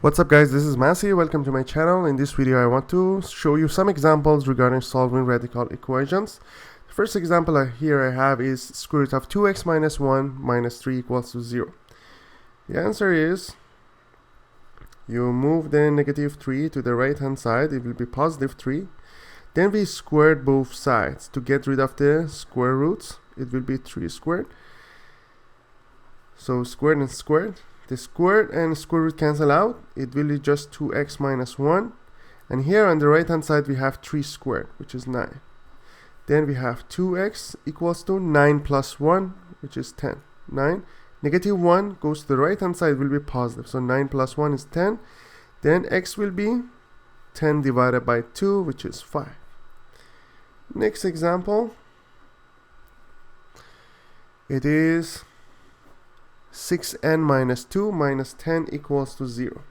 What's up guys, this is Masi, welcome to my channel. In this video I want to show you some examples regarding solving radical equations. The first example here I have is square root of 2x minus 1 minus 3 equals to 0. The answer is, you move the negative 3 to the right hand side, it will be positive 3. Then we squared both sides. To get rid of the square roots, it will be 3 squared. So squared and squared. The squared and square root cancel out. It will be just 2x minus 1. And here on the right hand side we have 3 squared, which is 9. Then we have 2x equals to 9 plus 1, which is 10. 9. Negative 1 goes to the right hand side, will be positive. So 9 plus 1 is 10. Then x will be 10 divided by 2, which is 5. Next example. It is 6n minus 2 minus 10 equals to 0.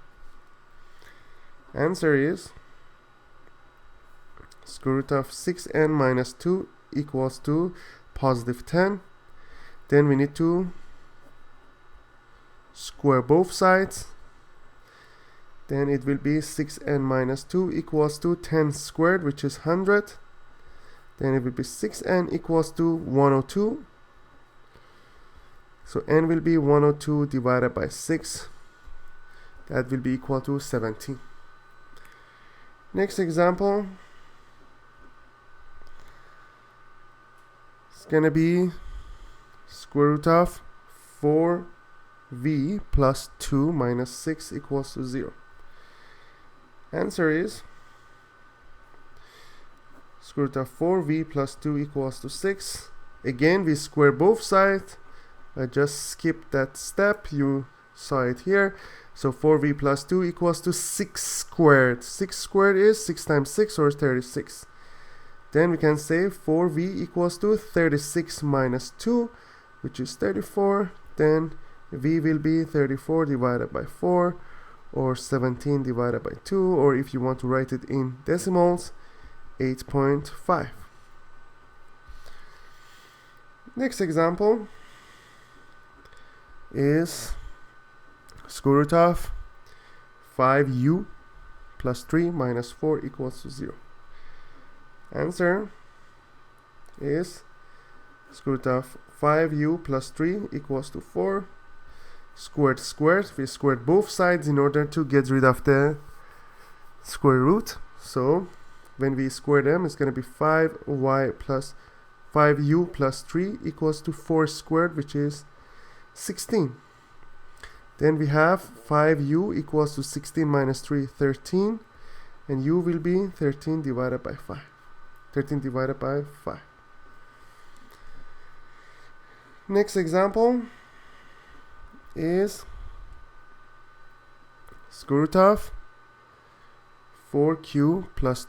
Answer is square root of 6n minus 2 equals to positive 10. Then we need to square both sides. Then it will be 6n minus 2 equals to 10 squared, which is 100. Then it will be 6n equals to 102. So n will be 102 divided by 6. That will be equal to 17. Next example. It's going to be square root of 4v plus 2 minus 6 equals to 0. Answer is square root of 4v plus 2 equals to 6. Again, we square both sides. I just skipped that step, you saw it here. So 4v plus 2 equals to 6 squared. 6 squared is 6 times 6 or 36. Then we can say 4v equals to 36 minus 2, which is 34. Then v will be 34 divided by 4, or 17 divided by 2, or if you want to write it in decimals, 8.5. Next example is square root of 5u plus 3 minus 4 equals to 0. Answer is square root of 5u plus 3 equals to 4. Squared squared, we squared both sides in order to get rid of the square root. So when we square them, it's going to be 5y plus 5u plus 3 equals to 4 squared, which is 16. Then we have 5u equals to 16 minus 3, 13. And u will be 13 divided by 5. 13 divided by 5. Next example is square root of 4q plus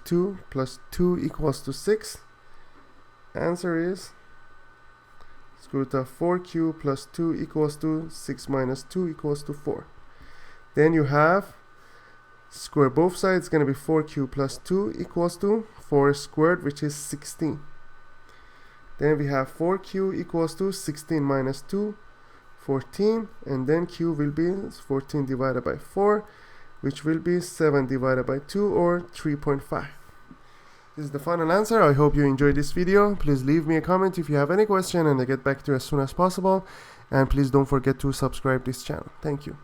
2 equals to 6. Answer is square root of 4q plus 2 equals to 6 minus 2 equals to 4. Then you have square both sides, going to be 4q plus 2 equals to 4 squared, which is 16. Then we have 4q equals to 16 minus 2, 14, and then q will be 14 divided by 4, which will be 7 divided by 2, or 3.5. This is the final answer. I hope you enjoyed this video. Please leave me a comment if you have any question, and I'll get back to you as soon as possible. And please don't forget to subscribe this channel. Thank you.